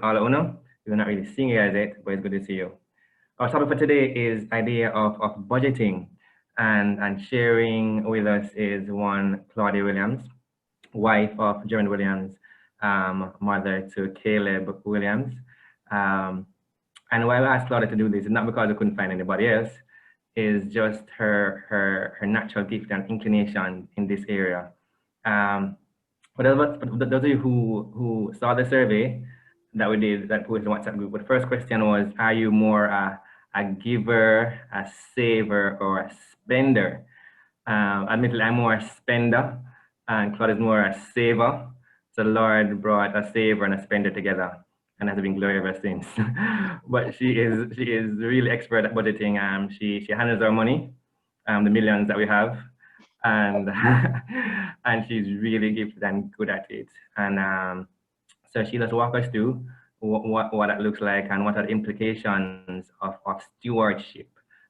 all uno. We're not really seeing you guys yet, but it's good to see you. Our topic for today is idea of budgeting, and sharing with us is one Claudia Williams, wife of Jeremy Williams, mother to Caleb Williams. Um, and why I asked Claudia to do this is not because I couldn't find anybody else, is just her natural gift and inclination in this area. For those of you who saw the survey that we did, that posted in the WhatsApp group, the first question was, are you more a giver, a saver, or a spender? Admittedly, I'm more a spender, and Claude is more a saver. So the Lord brought a saver and a spender together, and has been glory ever since. But she is really expert at budgeting. She handles our money, the millions that we have, and and she's really gifted and good at it. And so she just walk us through what that looks like, and what are the implications of stewardship.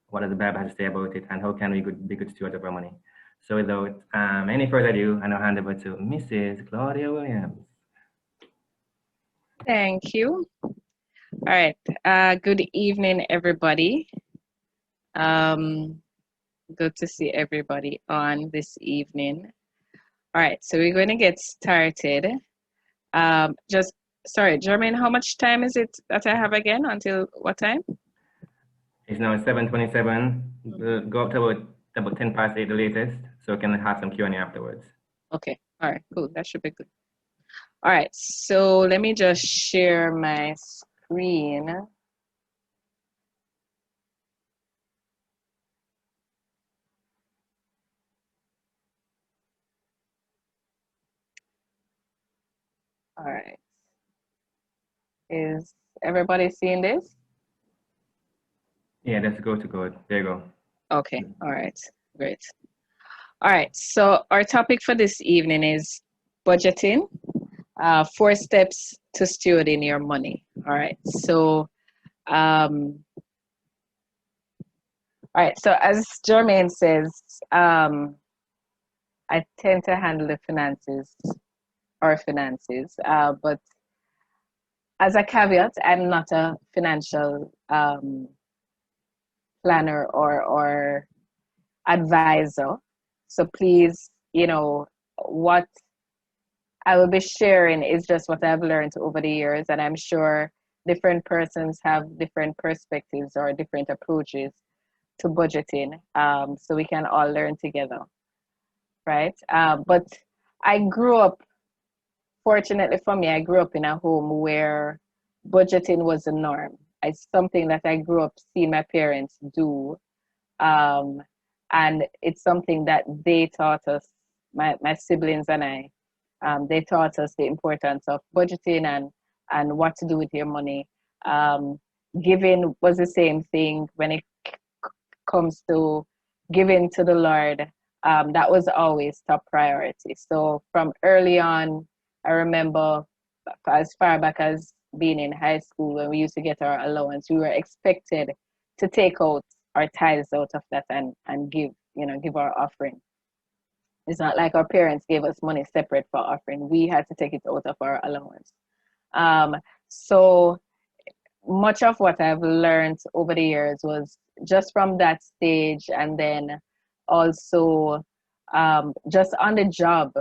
What does the Bible have to say about it, and how can we be good stewards of our money? So without any further ado, I now hand over to Mrs. Claudia Williams. Thank you. All right. Good evening, everybody. Good to see everybody on this evening. All right, so we're going to get started. Sorry, Jermaine, how much time is it that I have again? Until what time? It's now 7:27. We'll go up to about 10 past 8 the latest, so we can have some Q&A afterwards. Okay, all right, cool. That should be good. All right, so let me just share my screen. All right. Is everybody seeing this? Yeah, that's go to go. There you go. Okay, all right, great. All right, so our topic for this evening is budgeting, 4 steps to stewarding your money. All right, so all right, so as Jermaine says, I tend to handle the finances, but as a caveat, I'm not a financial planner or advisor. So please, what I will be sharing is just what I've learned over the years, and I'm sure different persons have different perspectives or different approaches to budgeting, so we can all learn together, right? But I grew up, fortunately for me, I grew up in a home where budgeting was the norm. It's something that I grew up seeing my parents do, and it's something that they taught us, my siblings and I. They taught us the importance of budgeting and what to do with your money. Giving was the same thing when it comes to giving to the Lord. That was always top priority. So from early on, I remember as far back as being in high school, when we used to get our allowance, we were expected to take out our tithes out of that and give our offering. It's not like our parents gave us money separate for offering. We had to take it out of our allowance. So much of what I've learned over the years was just from that stage, and then also just on the job,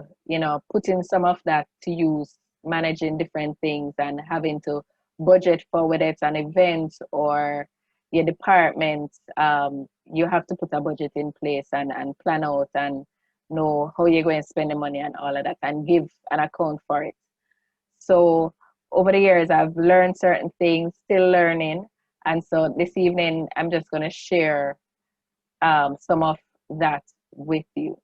putting some of that to use, managing different things and having to budget for whether it's an event or your department. You have to put a budget in place and plan out and know how you're going to spend the money and all of that, and give an account for it. So over the years, I've learned certain things, still learning. And so this evening, I'm just going to share some of that with you.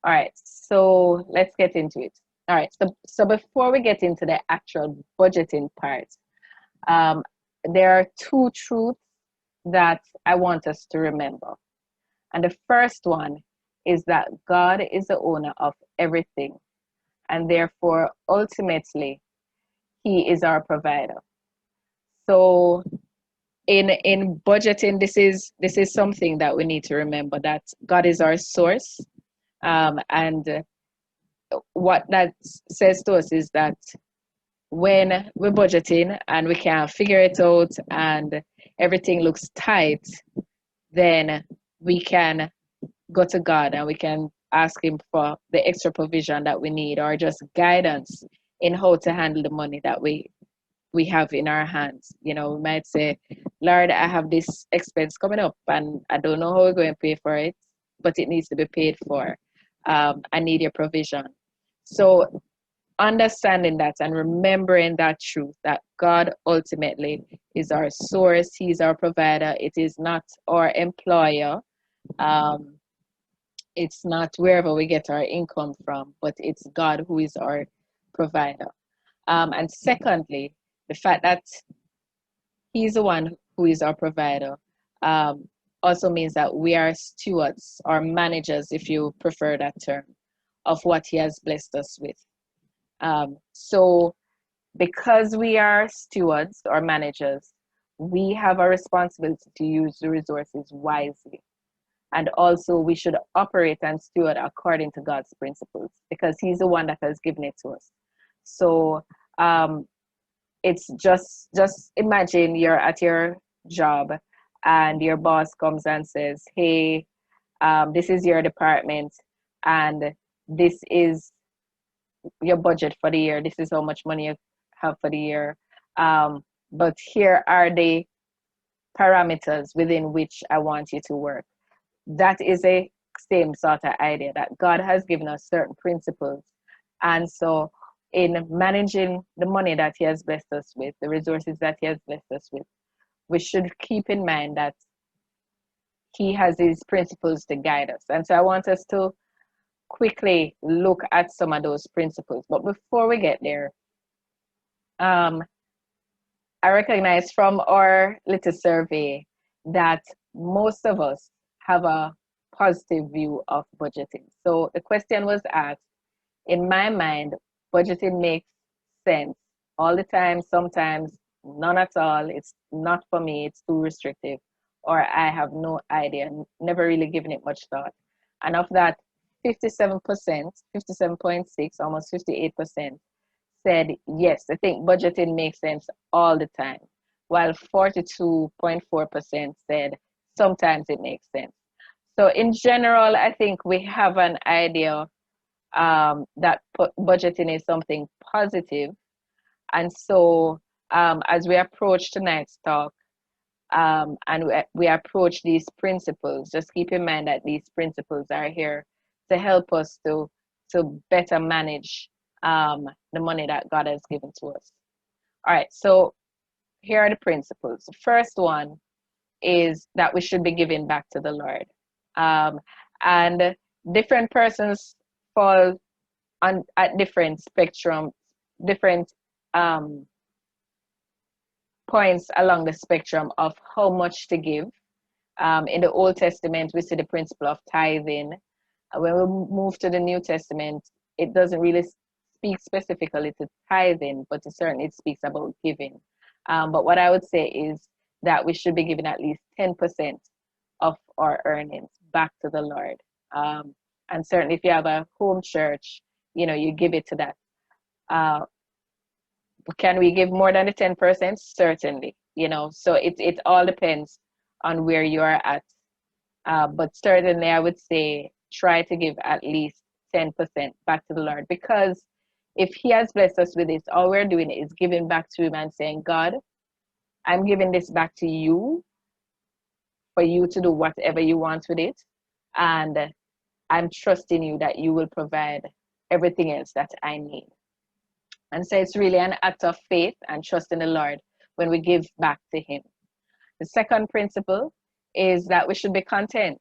All right, so let's get into it. All right, so before we get into the actual budgeting part, there are 2 truths that I want us to remember. And the first one is that God is the owner of everything, and therefore, ultimately, He is our provider. So in budgeting, this is something that we need to remember, that God is our source. And what that says to us is that when we're budgeting and we can't figure it out and everything looks tight, then we can go to God and we can ask Him for the extra provision that we need, or just guidance in how to handle the money that we have in our hands. You know, we might say, Lord, I have this expense coming up and I don't know how we're going to pay for it, but it needs to be paid for. I need your provision. So understanding that and remembering that truth, that God ultimately is our source, He's our provider. It is not our employer. Um, it's not wherever we get our income from, but it's God who is our provider. And secondly, the fact that He's the one who is our provider also means that we are stewards or managers, if you prefer that term, of what He has blessed us with. So because we are stewards or managers, we have a responsibility to use the resources wisely. And also we should operate and steward according to God's principles, because He's the one that has given it to us. So it's just imagine you're at your job and your boss comes and says, hey, this is your department and this is your budget for the year. This is how much money you have for the year. But here are the parameters within which I want you to work. That is a same sort of idea, that God has given us certain principles. And so in managing the money that He has blessed us with, the resources that He has blessed us with, we should keep in mind that He has His principles to guide us. And so I want us to quickly look at some of those principles. But before we get there, I recognize from our little survey that most of us have a positive view of budgeting. So the question was asked, in my mind, budgeting makes sense all the time, sometimes none at all. It's not for me, it's too restrictive, or I have no idea, never really given it much thought. And of that, 57%, 57.6, almost 58% said yes, I think budgeting makes sense all the time, while 42.4% said sometimes it makes sense. So in general, I think we have an idea that budgeting is something positive. And so as we approach tonight's talk and we approach these principles, just keep in mind that these principles are here to help us to better manage the money that God has given to us. All right, so here are the principles. The first one is that we should be giving back to the Lord. And different persons fall on at different spectrum, different points along the spectrum of how much to give. In the Old Testament, we see the principle of tithing. When we move to the New Testament, it doesn't really speak specifically to tithing, but it speaks about giving. But what I would say is that we should be giving at least 10% of our earnings back to the Lord. And certainly if you have a home church, you give it to that. Can we give more than the 10%? Certainly, so it all depends on where you are at. But certainly I would say try to give at least 10% back to the Lord, because if He has blessed us with this, all we're doing is giving back to Him and saying, God, I'm giving this back to you for you to do whatever you want with it. And I'm trusting you that you will provide everything else that I need. And so it's really an act of faith and trust in the Lord when we give back to Him. The second principle is that we should be content.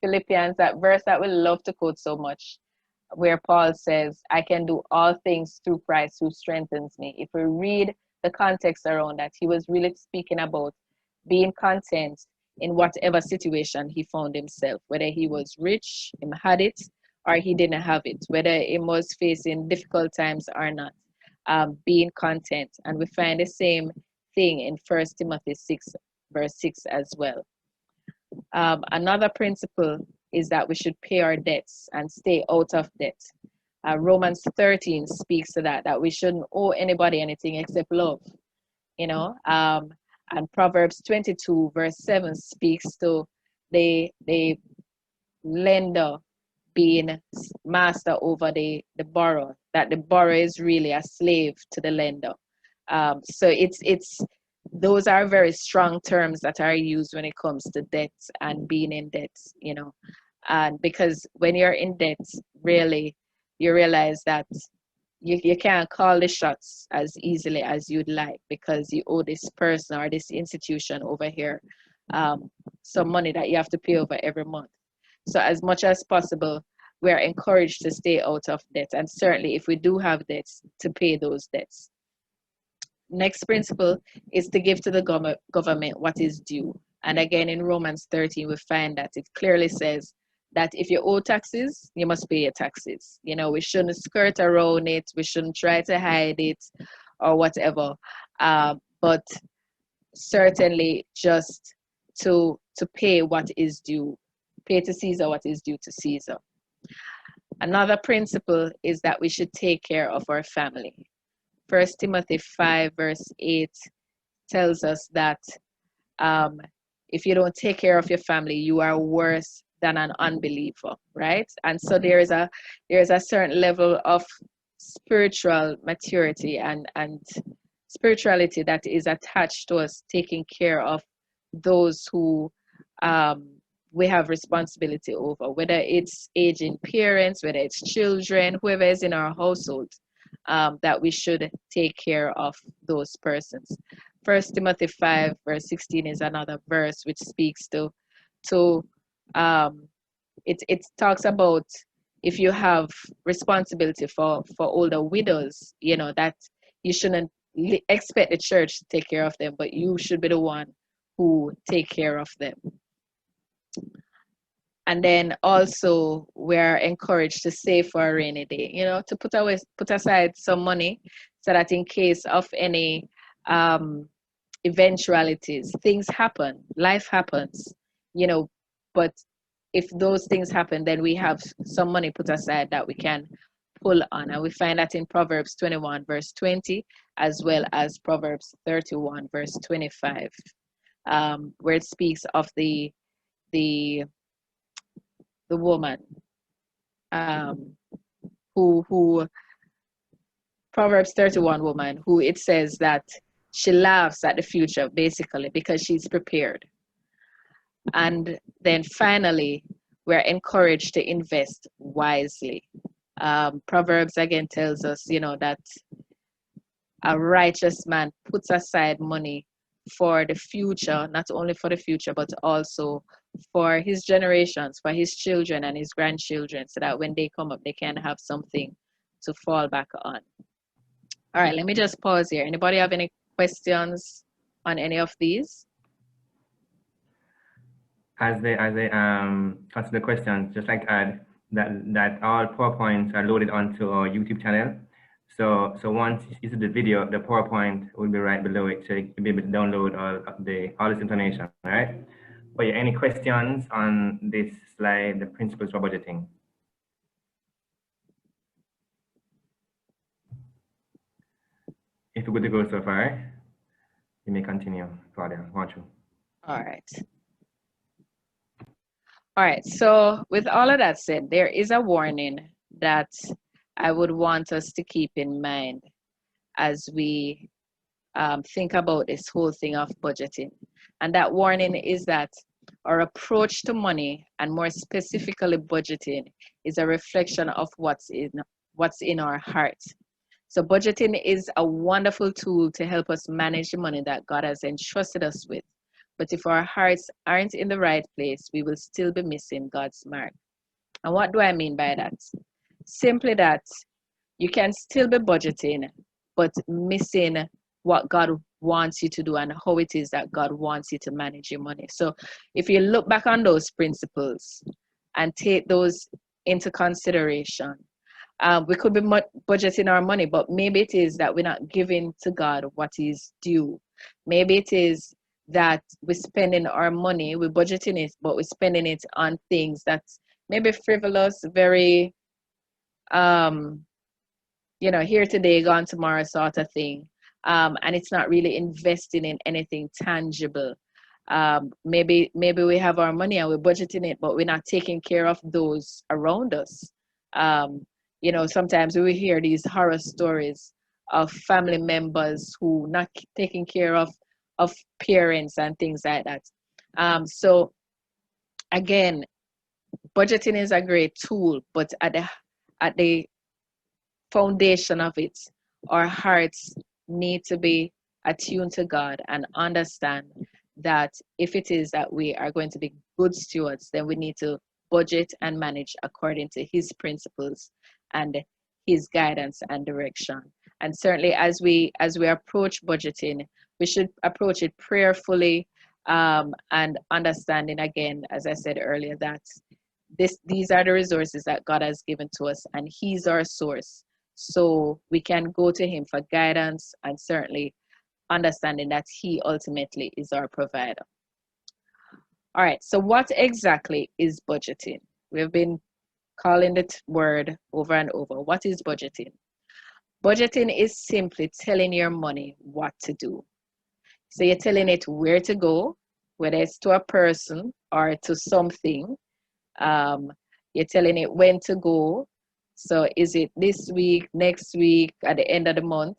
Philippians, that verse that we love to quote so much, where Paul says, I can do all things through Christ who strengthens me. If we read the context around that, he was really speaking about being content in whatever situation he found himself, whether he was rich, he had it, or he didn't have it, whether he was facing difficult times or not, being content. And we find the same thing in 1 Timothy 6, verse 6 as well. Another principle is that we should pay our debts and stay out of debt. Romans 13 speaks to that we shouldn't owe anybody anything except love, you know. And Proverbs 22 verse 7 speaks to the lender being master over the borrower, that the borrower is really a slave to the lender. So it's those are very strong terms that are used when it comes to debt and being in debt, you know. And because when you're in debt, really, you realize that you can't call the shots as easily as you'd like, because you owe this person or this institution over here some money that you have to pay over every month. So as much as possible, we are encouraged to stay out of debt, and certainly if we do have debts, to pay those debts. Next principle is to give to the government what is due. And again, in Romans 13, we find that it clearly says that if you owe taxes, you must pay your taxes. You know, we shouldn't skirt around it. We shouldn't try to hide it or whatever. But certainly just to pay what is due. Pay to Caesar what is due to Caesar. Another principle is that we should take care of our family. 1 Timothy 5 verse 8 tells us that if you don't take care of your family, you are worse than an unbeliever, right? And so there is a certain level of spiritual maturity and spirituality that is attached to us taking care of those who we have responsibility over, whether it's aging parents, whether it's children, whoever is in our household, that we should take care of those persons. 1 Timothy 5 verse 16 is another verse which speaks to it talks about if you have responsibility for older widows, you know, that you shouldn't expect the church to take care of them, but you should be the one who take care of them. And then also we're encouraged to save for a rainy day, you know, to put aside some money so that in case of any eventualities, things happen, life happens, you know, but if those things happen, then we have some money put aside that we can pull on. And we find that in Proverbs 21 verse 20, as well as Proverbs 31 verse 25, where it speaks of the woman who Proverbs 31 woman who it says that she laughs at the future basically because she's prepared. And then finally, we're encouraged to invest wisely. Proverbs again tells us, you know, that a righteous man puts aside money for the future, not only for the future, but also for his generations, for his children and his grandchildren, so that when they come up, they can have something to fall back on. All right, let me just pause here. Anybody have any questions on any of these? As they answer the questions, just like to add that all PowerPoints are loaded onto our YouTube channel. So once you see the video, the PowerPoint will be right below it, so you can be able to download all this information. All right. But yeah, any questions on this slide, the principles for budgeting? If you're good to go so far, you may continue, Claudia. Want you? All right. All right, so with all of that said, there is a warning that I would want us to keep in mind as we think about this whole thing of budgeting. And that warning is that our approach to money, and more specifically budgeting, is a reflection of what's in our heart. So budgeting is a wonderful tool to help us manage the money that God has entrusted us with. But if our hearts aren't in the right place, we will still be missing God's mark. And what do I mean by that? Simply that you can still be budgeting, but missing what God wants you to do and how it is that God wants you to manage your money. So if you look back on those principles and take those into consideration, we could be budgeting our money, but maybe it is that we're not giving to God what is due. Maybe it is that we're spending our money, we're budgeting it, but we're spending it on things that's maybe frivolous, very you know, here today, gone tomorrow sort of thing. And it's not really investing in anything tangible. Maybe we have our money and we're budgeting it, but we're not taking care of those around us. Um, you know, sometimes we hear these horror stories of family members who not taking care of parents and things like that. So again, budgeting is a great tool, but at the foundation of it, our hearts need to be attuned to God and understand that if it is that we are going to be good stewards, then we need to budget and manage according to His principles and His guidance and direction. And certainly, as we approach budgeting, we should approach it prayerfully, and understanding, again, as I said earlier, that these are the resources that God has given to us, and He's our source. So we can go to Him for guidance, and certainly understanding that He ultimately is our provider. All right, so what exactly is budgeting? We've been calling the word over and over. What is budgeting? Budgeting is simply telling your money what to do. So you're telling it where to go, whether it's to a person or to something. You're telling it when to go. So is it this week, next week, at the end of the month?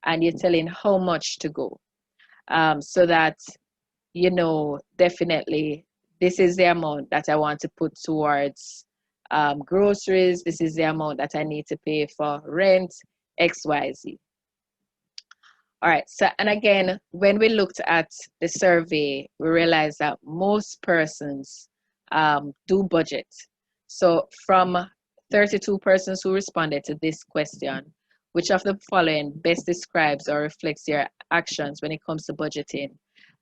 And you're telling how much to go. So that, you know, definitely this is the amount that I want to put towards groceries. This is the amount that I need to pay for rent, XYZ. All right, so, and again, when we looked at the survey, we realized that most persons do budget. So from 32 persons who responded to this question, which of the following best describes or reflects your actions when it comes to budgeting?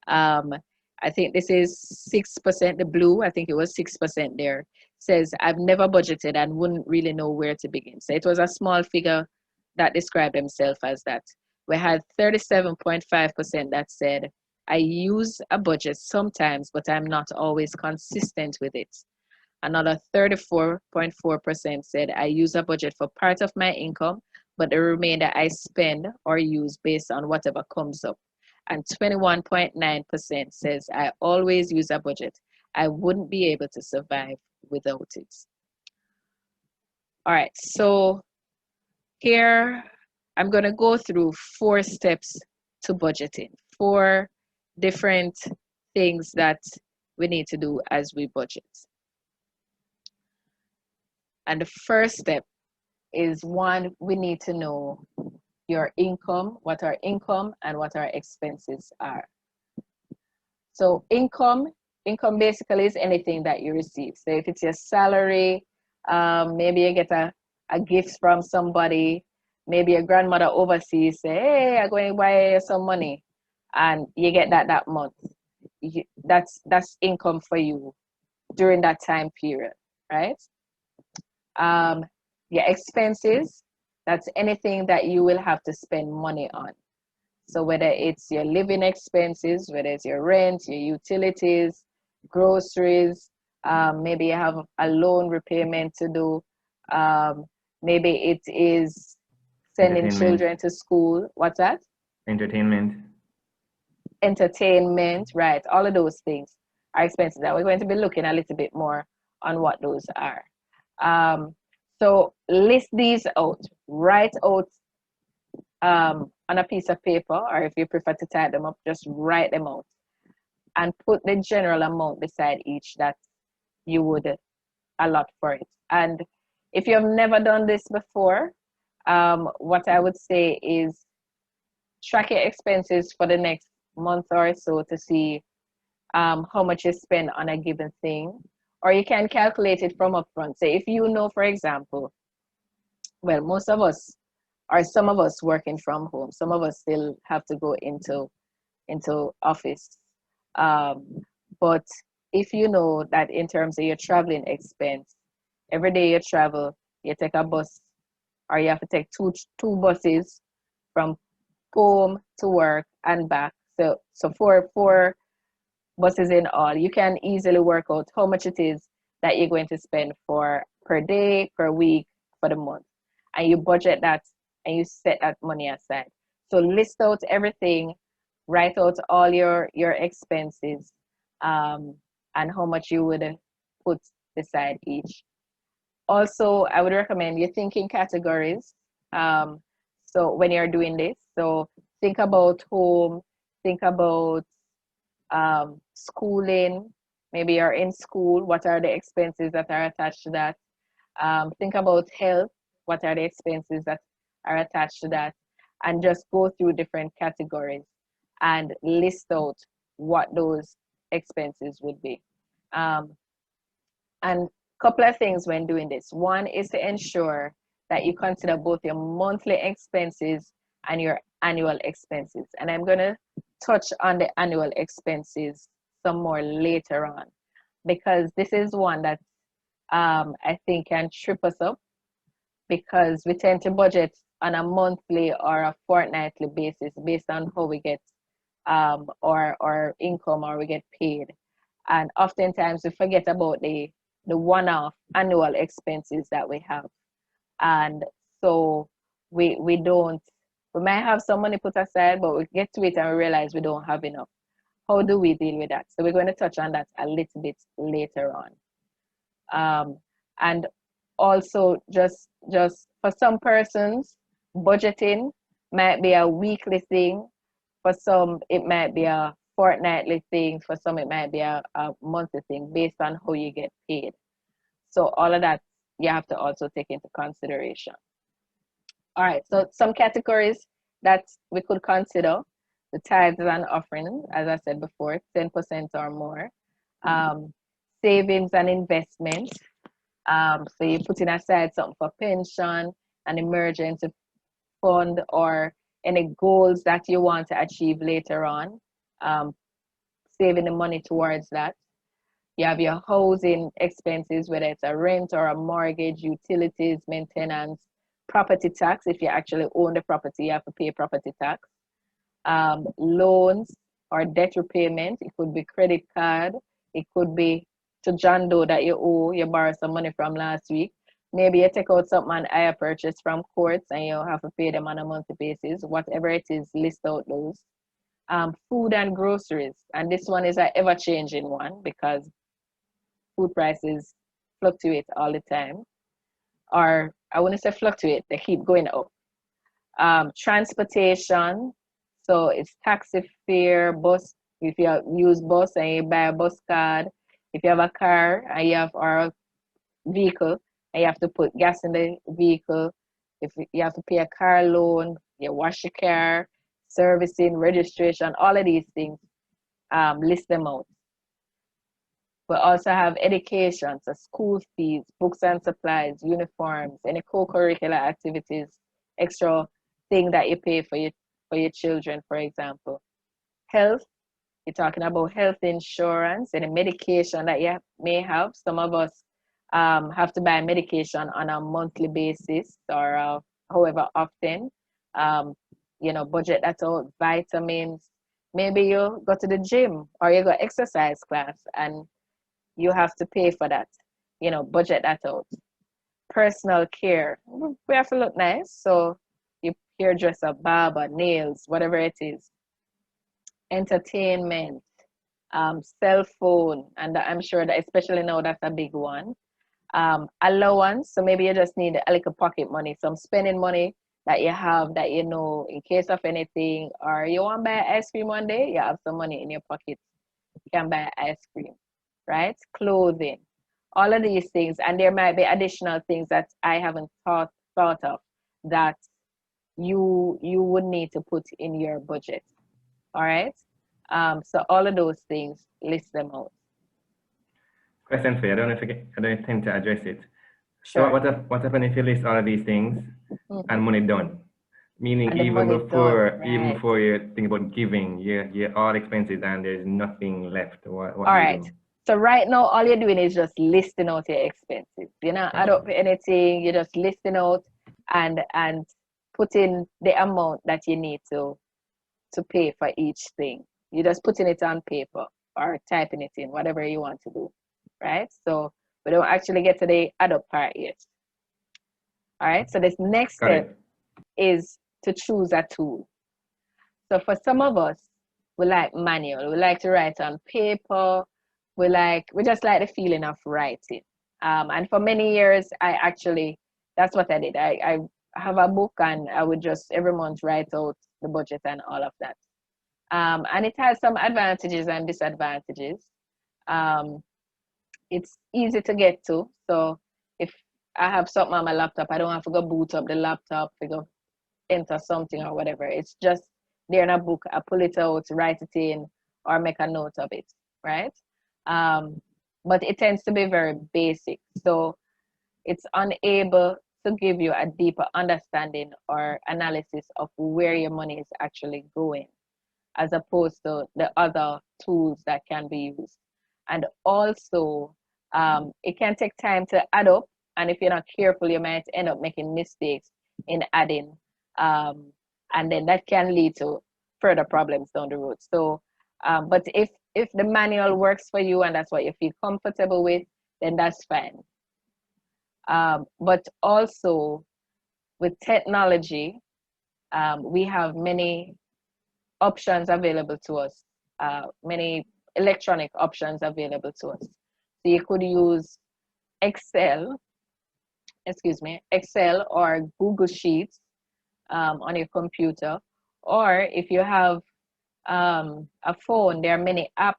I think this is 6%, the blue, I think it was 6% there, says, I've never budgeted and wouldn't really know where to begin. So it was a small figure that described themselves as that. We had 37.5% that said, I use a budget sometimes, but I'm not always consistent with it. Another 34.4% said, I use a budget for part of my income, but the remainder I spend or use based on whatever comes up. And 21.9% says, I always use a budget. I wouldn't be able to survive without it. All right, so here I'm going to go through 4 steps to budgeting, 4 different things that we need to do as we budget. And the first step is, one, we need to know your income, what our income and what our expenses are. So income basically is anything that you receive. So if it's your salary, maybe you get a gift from somebody, maybe your grandmother overseas say, hey, I'm going to buy you some money, and you get that month. That's income for you during that time period, right? Your expenses, that's anything that you will have to spend money on. So whether it's your living expenses, whether it's your rent, your utilities, groceries, maybe you have a loan repayment to do, maybe it is sending children to school. What's that? Entertainment, right? All of those things are expenses that we're going to be looking a little bit more on what those are. So list these out, write out on a piece of paper, or if you prefer to type them up, just write them out and put the general amount beside each that you would allot for it. And if you have never done this before, what I would say is track your expenses for the next month or so to see how much you spend on a given thing, or you can calculate it from upfront. So if you know, for example, well, most of us, or some of us, working from home, some of us still have to go into office. But if you know that in terms of your traveling expense, every day you travel, you take a bus, or you have to take two buses from home to work and back. So four buses in all, you can easily work out how much it is that you're going to spend for per day, per week, for the month, and you budget that and you set that money aside. So list out everything, write out all your expenses, and how much you would put aside each. Also, I would recommend you think in categories. So when you're doing this, so think about home, think about schooling. Maybe you're in school, what are the expenses that are attached to that? Think about health, what are the expenses that are attached to that? And just go through different categories and list out what those expenses would be. And a couple of things when doing this. One is to ensure that you consider both your monthly expenses and your annual expenses. And I'm going to touch on the annual expenses some more later on, because this is one that I think can trip us up, because we tend to budget on a monthly or a fortnightly basis based on how we get our income or we get paid. And oftentimes we forget about the one-off annual expenses that we have. And so we might have some money put aside, but we get to it and we realize we don't have enough. How do we deal with that? So we're going to touch on that a little bit later on. And also just for some persons, budgeting might be a weekly thing. For some, it might be a fortnightly thing. For some, it might be a monthly thing based on how you get paid. So all of that you have to also take into consideration. All right, so some categories that we could consider: the tithes and offering, as I said before, 10% or more. Savings and investments. So you're putting aside something for pension, an emergency fund, or any goals that you want to achieve later on. Saving the money towards that. You have your housing expenses, whether it's a rent or a mortgage, utilities, maintenance, property tax. If you actually own the property, you have to pay property tax. Loans or debt repayment. It could be credit card. It could be to John Doe that you owe, you borrow some money from last week. Maybe you take out something on hire purchase from courts and you have to pay them on a monthly basis. Whatever it is, list out those. Food and groceries. And this one is an ever-changing one because food prices fluctuate all the time. Or I wouldn't say fluctuate, they keep going up. Transportation. So it's taxi fare, bus. If you use bus and you buy a bus card, if you have a car and you have or vehicle and you have to put gas in the vehicle, if you have to pay a car loan, you wash your car, servicing, registration, all of these things, list them out. We also have education, so school fees, books and supplies, uniforms, any co-curricular activities, extra thing that you pay for your children, for example. Health, you're talking about health insurance, any medication that you may have. Some of us have to buy medication on a monthly basis or however often. Budget that out, vitamins. Maybe you go to the gym or you go exercise class and you have to pay for that. Budget that out. Personal care. We have to look nice. So your hairdresser, barber, nails, whatever it is. Entertainment, cell phone, and I'm sure that especially now that's a big one. Allowance, so maybe you just need a little pocket money, some spending money that you have that in case of anything, or you want to buy ice cream one day, you have some money in your pocket, you can buy ice cream, right? Clothing, all of these things, and there might be additional things that I haven't thought of that you would need to put in your budget. All right. So all of those things, list them out. Question for you. I don't intend to address it. Sure. So what happens if you list all of these things and money done? Meaning even before you think about giving, you're all expenses and there's nothing left. What all right. So right now, all you're doing is just listing out your expenses. You're not add up anything. You're just listing out and putting the amount that you need to pay for each thing. You're just putting it on paper or typing it in, whatever you want to do, right? So we don't actually get to the add up part yet. All right. So this next Got step it. is to choose a tool. So for some of us, we like manual. We like to write on paper. We just like the feeling of writing. And for many years, that's what I did. I have a book and I would just every month write out the budget and all of that. And it has some advantages and disadvantages. Um, it's easy to get to. So if I have something on my laptop, I don't have to go boot up the laptop, to go enter something or whatever. It's just there in a book. I pull it out, write it in, or make a note of it, right? Um, but it tends to be very basic. So it's unable to give you a deeper understanding or analysis of where your money is actually going, as opposed to the other tools that can be used. And also, it can take time to add up. And if you're not careful, you might end up making mistakes in adding. Um, and then that can lead to further problems down the road. So, but if the manual works for you and that's what you feel comfortable with, then that's fine. But also with technology, we have many options available to us, many electronic options available to us. So you could use Excel, Excel or Google Sheets on your computer. Or if you have a phone, there are many apps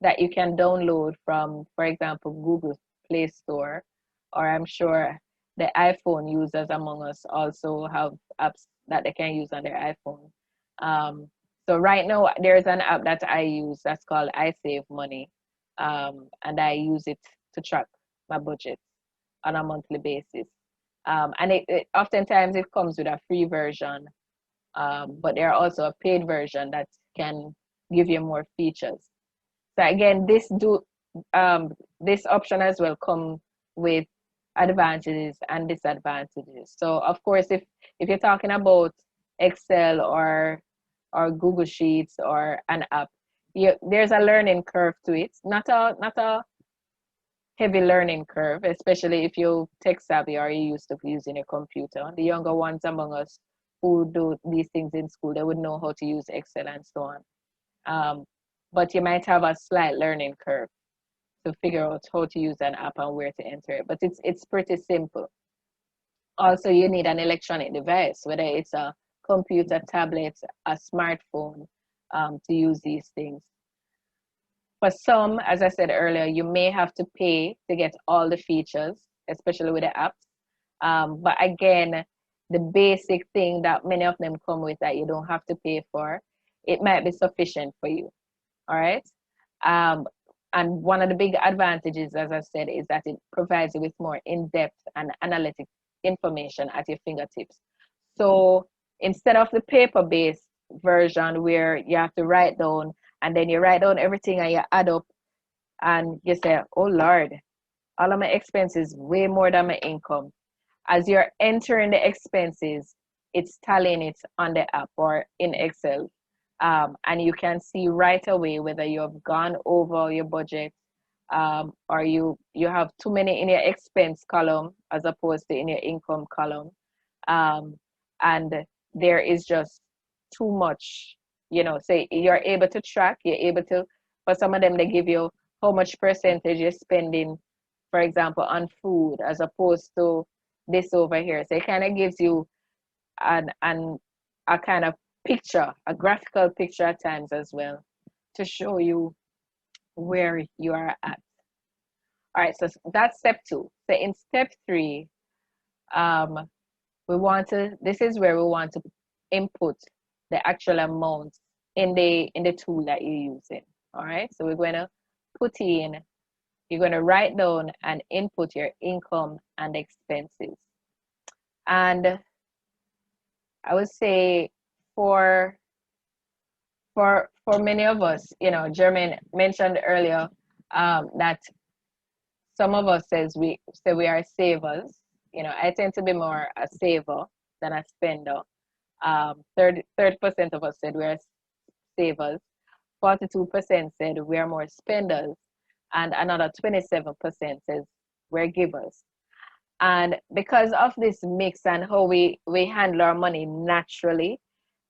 that you can download from, for example, Google Play Store, or I'm sure the iPhone users among us also have apps that they can use on their iPhone. So right now, there's an app that I use that's called I Save Money, and I use it to track my budget on a monthly basis. And oftentimes it comes with a free version, but there are also a paid version that can give you more features. So again, this option as well come with advantages and disadvantages. So of course, if you're talking about Excel or Google Sheets or an app, there's a learning curve to it. Not a heavy learning curve, especially if you tech savvy or you used to using a computer. The younger ones among us who do these things in school, they would know how to use Excel and so on. But you might have a slight learning curve to figure out how to use an app and where to enter it. But it's pretty simple. Also, you need an electronic device, whether it's a computer, tablet, a smartphone, to use these things. For some, as I said earlier, you may have to pay to get all the features, especially with the apps. But again, the basic thing that many of them come with that you don't have to pay for, it might be sufficient for you. All right. And one of the big advantages, as I said, is that it provides you with more in-depth and analytic information at your fingertips. So instead of the paper-based version where you have to write down and then you write down everything and you add up and you say, oh Lord, all of my expenses way more than my income. As you're entering the expenses, it's tallying it on the app or in Excel. And you can see right away whether you have gone over your budget, or you have too many in your expense column as opposed to in your income column. And there is just too much, say you're able to track, you're able to, for some of them, they give you how much percentage you're spending, for example, on food as opposed to this over here. So it kind of gives you a kind of picture, a graphical picture at times as well, to show you where you are at. All right, so that's step 2. So in step 3, this is where we want to input the actual amount in the tool that you're using. All right, so we're going to you're going to write down and input your income and expenses. And I would say for many of us, Jermaine mentioned earlier that some of us say we are savers. I tend to be more a saver than a spender. 30% of us said we are savers. 42% said we are more spenders, and another 27% says we're givers. And because of this mix and how we handle our money naturally,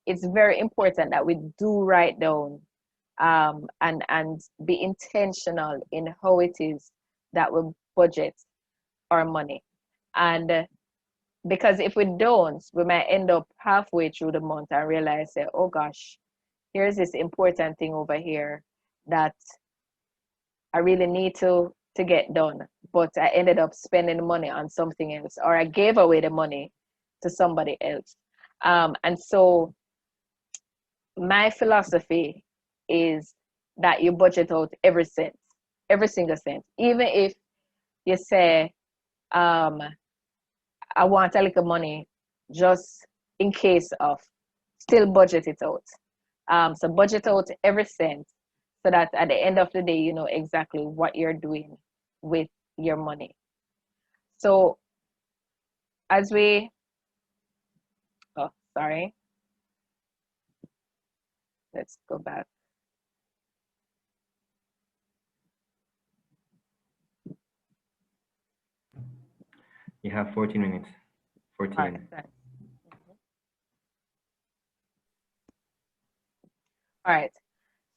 it's very important that we do write down and be intentional in how it is that we budget our money. And because if we don't, we might end up halfway through the month and realize that, oh gosh, here's this important thing over here that I really need to get done, but I ended up spending the money on something else, or I gave away the money to somebody else. And so my philosophy is that you budget out every cent, every single cent. Even if you say, I want a little money just in case of, still budget it out. So budget out every cent so that at the end of the day, you know exactly what you're doing with your money. So as we, oh, sorry. Let's go back. You have 14 minutes. 14. All right, thanks. All right.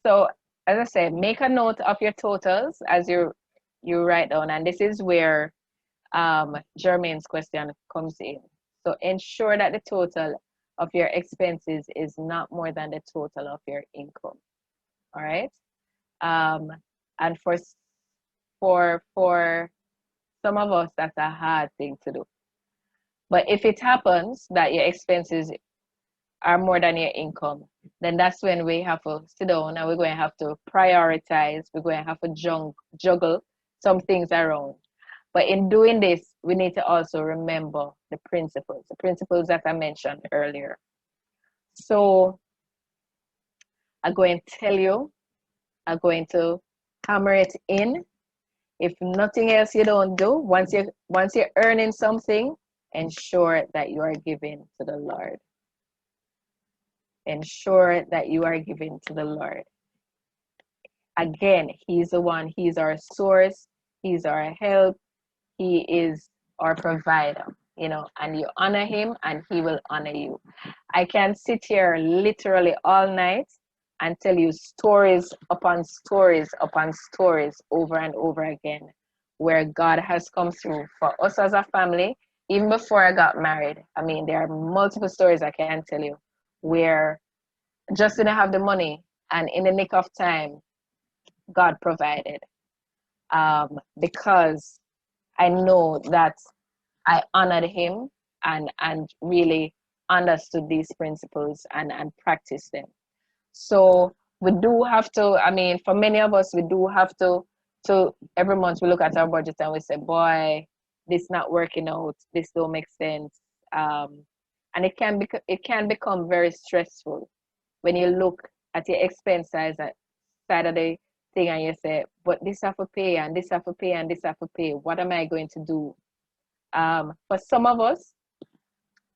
So as I said, make a note of your totals as you write down, and this is where Jermaine's question comes in. So ensure that the total of your expenses is not more than the total of your income. All right. And for some of us, that's a hard thing to do. But if it happens that your expenses are more than your income, then that's when we have to sit down and we're going to have to prioritize. We're going to have to juggle some things around. But in doing this, we need to also remember the principles that I mentioned earlier. So I'm going to tell you, I'm going to hammer it in. If nothing else you don't do, once you're earning something, ensure that you are giving to the Lord. Ensure that you are giving to the Lord. Again, He's the one, He's our source, He's our help, He is our provider, you know, and you honor Him and He will honor you. I can sit here literally all night and tell you stories upon stories upon stories over and over again where God has come through for us as a family, even before I got married. I mean, there are multiple stories I can tell you where just didn't have the money and in the nick of time, God provided. Because I know that I honored Him and really understood these principles and practiced them. So we do have to, I mean, for many of us, we do have to every month we look at our budget and we say, boy, this not working out, this don't make sense. And it can become very stressful when you look at your expense side of the thing and you say, but this have to pay and this have to pay and this have to pay. What am I going to do? For some of us,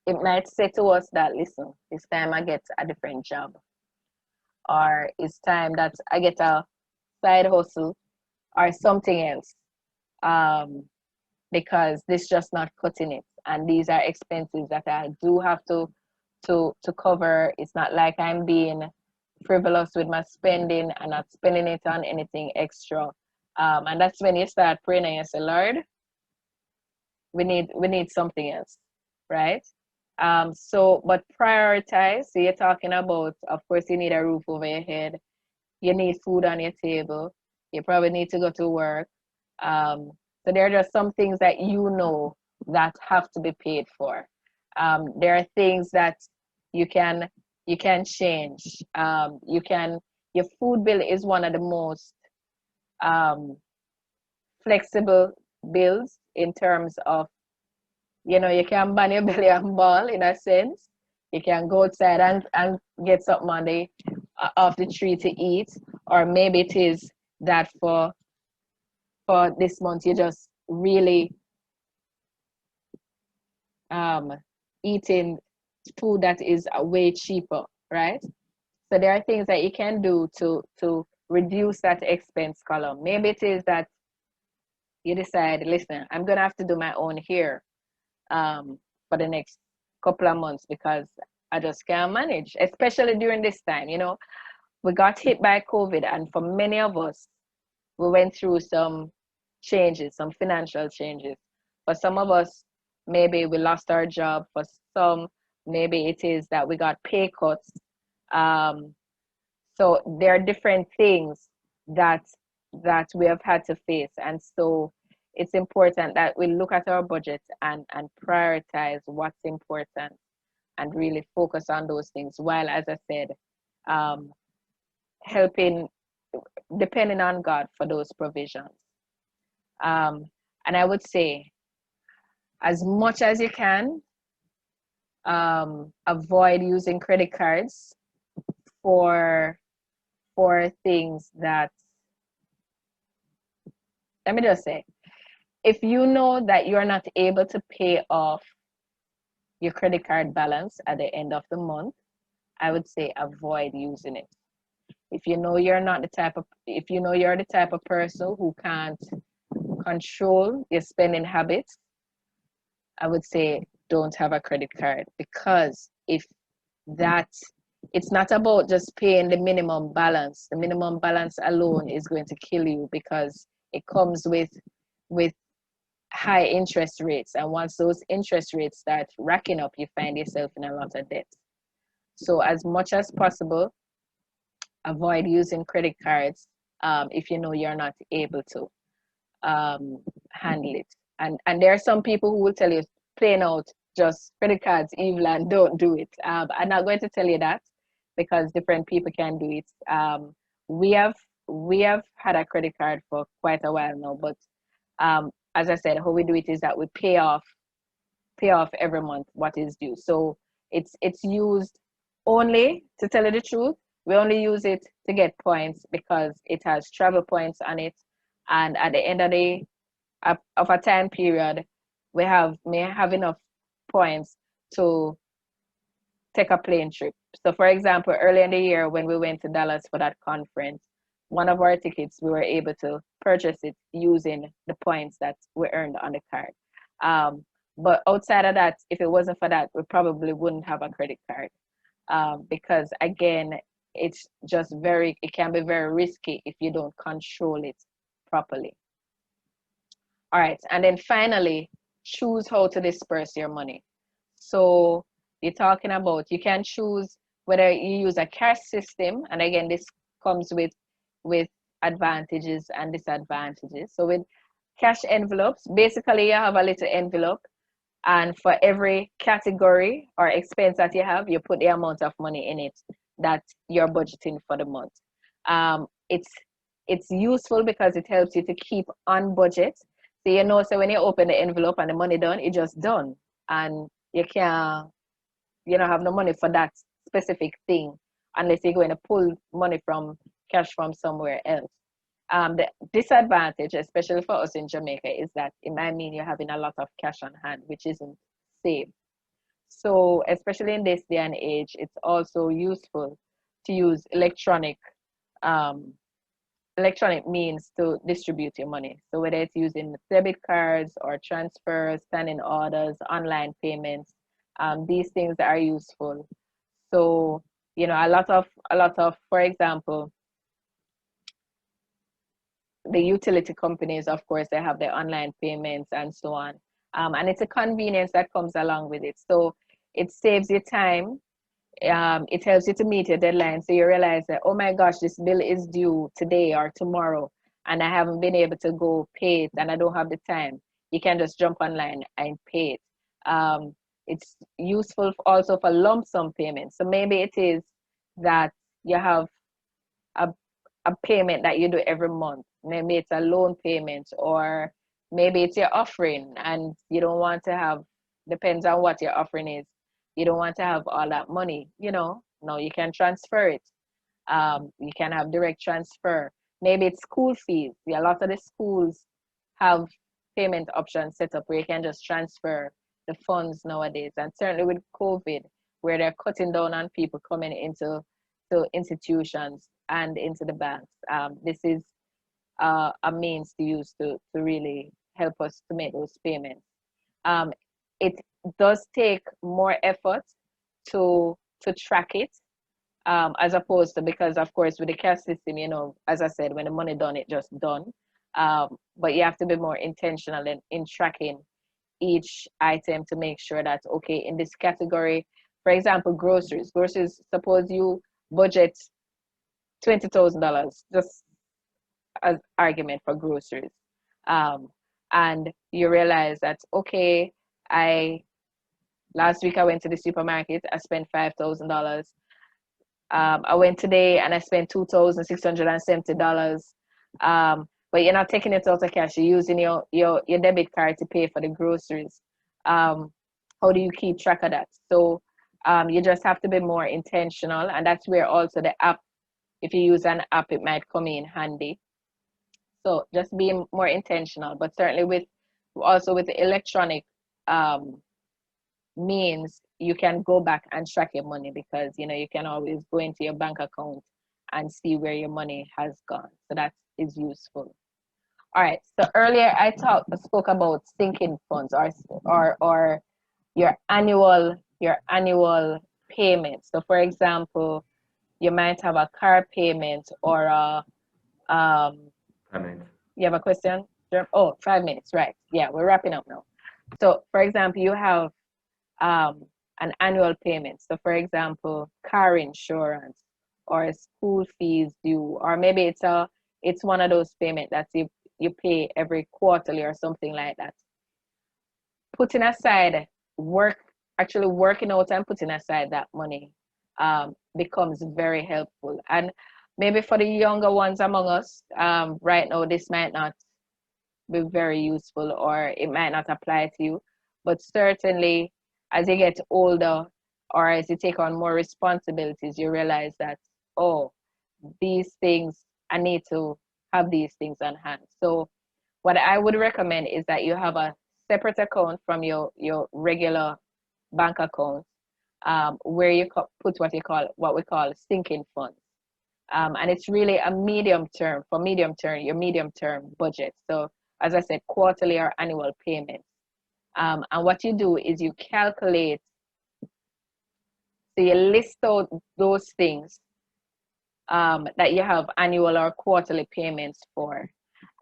it might say to us that, listen, it's time I get a different job. Or it's time that I get a side hustle or something else. Because this just not cutting it. And these are expenses that I do have to cover. It's not like I'm being frivolous with my spending and not spending it on anything extra. And that's when you start praying and you say, Lord, we need something else, right? But prioritize. So you're talking about, of course, you need a roof over your head. You need food on your table. You probably need to go to work. So there are just some things that you know that have to be paid for. There are things that you can change. Your food bill is one of the most flexible bills in terms of, you know, you can ban your belly and ball in a sense. You can go outside and get something on off the tree to eat, or maybe it is that for this month you just really eating food that is way cheaper, right? So there are things that you can do to reduce that expense column. Maybe it is that you decide, listen, I'm gonna have to do my own hair for the next couple of months because I just can't manage, especially during this time. You know, we got hit by COVID, and for many of us, we went through some changes, some financial changes. For some of us, maybe we lost our job. For some, maybe it is that we got pay cuts. Um, so there are different things that we have had to face, and so it's important that we look at our budget and prioritize what's important and really focus on those things. While, as I said, um, helping, depending on God for those provisions. And I would say, as much as you can, avoid using credit cards for things that, let me just say, if you know that you're not able to pay off your credit card balance at the end of the month, I would say avoid using it. If you know you're not the type of, if you know you're the type of person who can't control your spending habits, I would say don't have a credit card, because if that, it's not about just paying the minimum balance. The minimum balance alone is going to kill you because it comes with high interest rates, and once those interest rates start racking up, you find yourself in a lot of debt. So as much as possible, avoid using credit cards if you know you're not able to handle it. And there are some people who will tell you plain out, just credit cards evil and don't do it. I'm not going to tell you that, because different people can do it. We have had a credit card for quite a while now, but as I said, how we do it is that we pay off every month what is due. So it's used only, to tell you the truth, we only use it to get points because it has travel points on it, and at the end of a time period, we may have enough points to take a plane trip. So for example, early in the year when we went to Dallas for that conference, one of our tickets, we were able to purchase it using the points that we earned on the card. But outside of that, if it wasn't for that, we probably wouldn't have a credit card, because again, it's just it can be very risky if you don't control it properly. All right, and then finally, choose how to disperse your money. So you're talking about, you can choose whether you use a cash system, and again, this comes with advantages and disadvantages. So with cash envelopes, basically you have a little envelope, and for every category or expense that you have, you put the amount of money in it that you're budgeting for the month. It's useful because it helps you to keep on budget. So you know, so when you open the envelope and the money done, it's just done, and you don't have no money for that specific thing unless you're going to pull money from cash from somewhere else. The disadvantage, especially for us in Jamaica, is that it might mean you're having a lot of cash on hand, which isn't safe. So especially in this day and age, it's also useful to use electronic means to distribute your money. So whether it's using debit cards or transfers, standing orders, online payments, these things are useful. So a lot of, for example, the utility companies, of course, they have their online payments and so on. And it's a convenience that comes along with it. So it saves you time. It helps you to meet your deadline. So you realize that, oh my gosh, this bill is due today or tomorrow, and I haven't been able to go pay it, and I don't have the time. You can just jump online and pay it. It's useful also for lump sum payments. So maybe it is that you have a payment that you do every month. Maybe it's a loan payment, or maybe it's your offering, and you don't want to have, depends on what your offering is, you don't want to have all that money, no, you can transfer it. You can have direct transfer. Maybe it's school fees. A lot of the schools have payment options set up where you can just transfer the funds nowadays. And certainly with COVID, where they're cutting down on people coming into institutions and into the banks, this is a means to use to really help us to make those payments. it does take more effort to track it, as opposed to, because of course with the cash system, you know, as I said, when the money done, it just done. But you have to be more intentional in tracking each item to make sure that, okay, in this category, for example, groceries, suppose you budget $20,000, just as argument for groceries. And you realize that, okay, last week I went to the supermarket, I spent $5,000. I went today and I spent $2,670. But you're not taking it out of cash. You're using your debit card to pay for the groceries. How do you keep track of that? So you just have to be more intentional, and that's where also the app, if you use an app, it might come in handy. So just being more intentional, but certainly with the electronic means, you can go back and track your money, because you know you can always go into your bank account and see where your money has gone. So that is useful. All right. So earlier I spoke about sinking funds, or your annual payment. So for example, you might have a car payment or a 5 minutes. You have a question? Oh, 5 minutes, right. Yeah, we're wrapping up now. So for example, you have an annual payment. So for example, car insurance or school fees due, or maybe it's one of those payments that you pay every quarterly or something like that. Putting aside actually working out and putting aside that money becomes very helpful. And maybe for the younger ones among us, right now, this might not be very useful, or it might not apply to you. But certainly, as you get older, or as you take on more responsibilities, you realize that, oh, these things, I need to have these things on hand. So what I would recommend is that you have a separate account from your regular bank account, where you put what we call sinking funds. And it's really a medium term, your medium term budget. So as I said, quarterly or annual payments. And what you do is you calculate, so you list out those things that you have annual or quarterly payments for,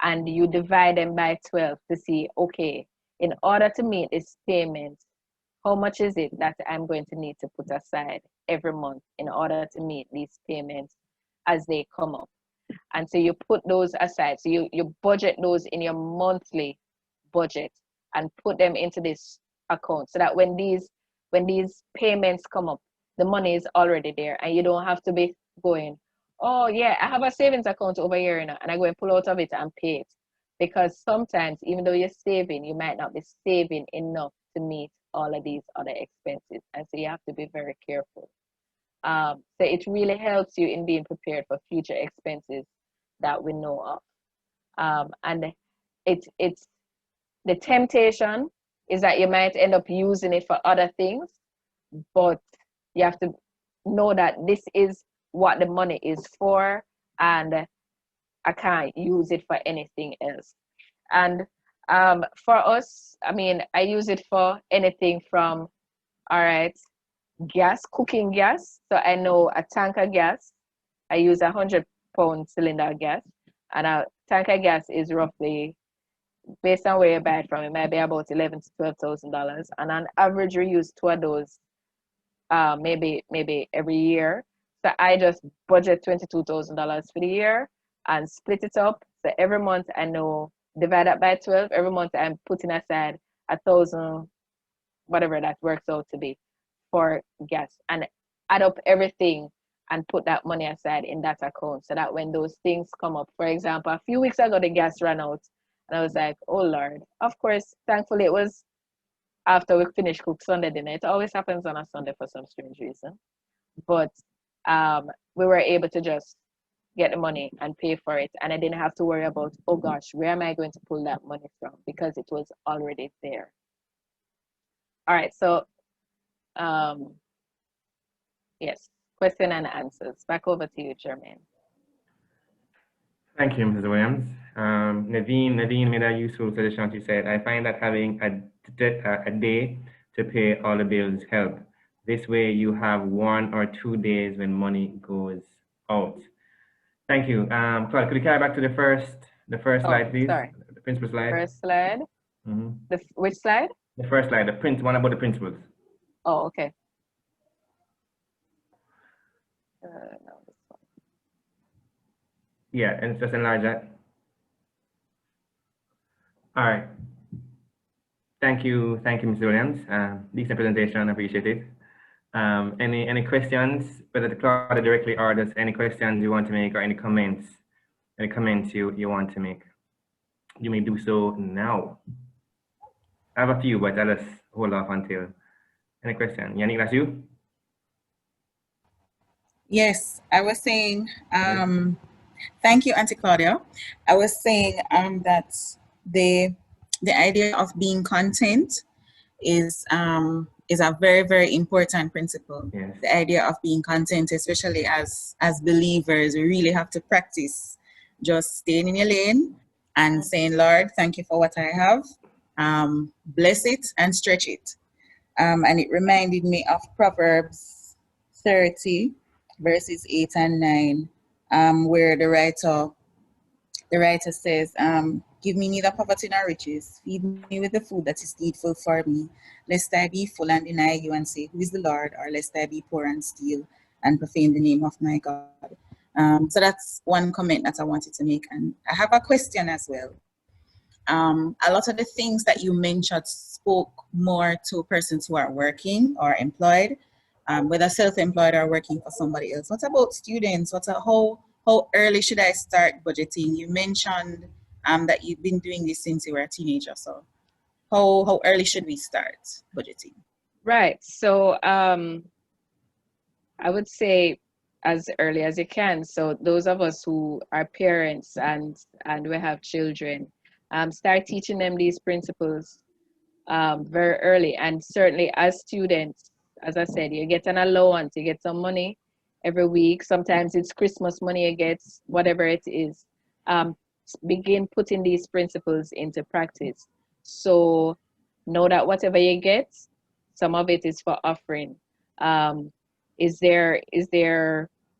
and you divide them by 12 to see, okay, in order to meet this payment, how much is it that I'm going to need to put aside every month in order to meet these payments as they come up. And so you put those aside. So you budget those in your monthly budget and put them into this account, so that when these payments come up, the money is already there, and you don't have to be going, oh yeah, I have a savings account over here, and I go and pull out of it and pay it. Because sometimes, even though you're saving, you might not be saving enough to meet all of these other expenses. And so you have to be very careful. So it really helps you in being prepared for future expenses that we know of. And it's the temptation is that you might end up using it for other things, but you have to know that this is what the money is for, and I can't use it for anything else. And for us, I mean, I use it for anything from, all right, cooking gas. So I know a tanker gas, I use 100-pound cylinder gas, and a tanker gas is roughly, based on where you buy it from, it might be about $11,000 to $12,000. And on average, we use two of those maybe every year. So I just budget $22,000 for the year and split it up. So every month I know, divide that by 12. Every month I'm putting aside 1,000, whatever that works out to be, for gas, and add up everything and put that money aside in that account, so that when those things come up, for example, a few weeks ago the gas ran out, and I was like, oh Lord. Of course, thankfully it was after we finished cook Sunday dinner. It always happens on a Sunday for some strange reason. But we were able to just get the money and pay for it, and I didn't have to worry about, oh gosh, where am I going to pull that money from, because it was already there. All right, so yes, question and answers. Back over to you, Jermaine. Thank you, Mrs. Williams. Naveen made a useful suggestion. She said, I find that having a day to pay all the bills help. This way you have 1 or 2 days when money goes out. Thank you. Claude, could you carry back to the first Oh, slide, please? sorry. The principal slide. First slide. Which slide? The first slide, one about the principles. Oh, okay. No, this one. Yeah, and just enlarge that. All right. Thank you, Mr. Williams. Decent presentation, appreciate it. Any questions, whether to Claudia directly or just any questions you want to make or any comments you want to make? You may do so now. I have a few, but I'll just hold off until any question. Yannick, that's you? Yes, I was saying, thank you, Auntie Claudia. I was saying that the idea of being content is a very, very important principle. Yes. The idea of being content, especially as believers, we really have to practice just staying in your lane and saying, Lord, thank you for what I have. Bless it and stretch it. And it reminded me of Proverbs 30, verses 8 and 9, where the writer says, give me neither poverty nor riches, feed me with the food that is needful for me, lest I be full and deny you and say, who is the Lord? Or lest I be poor and steal and profane the name of my God. So that's one comment that I wanted to make. And I have a question as well. A lot of the things that you mentioned spoke more to persons who are working or employed, whether self-employed or working for somebody else. What about students? How early should I start budgeting? You mentioned that you've been doing this since you were a teenager. So how early should we start budgeting? Right. So I would say as early as you can. So those of us who are parents and we have children, start teaching them these principles very early. And certainly as students, as I said, you get an allowance, you get some money every week. Sometimes it's Christmas money you get, whatever it is. Begin putting these principles into practice. So know that whatever you get, some of it is for offering. Is there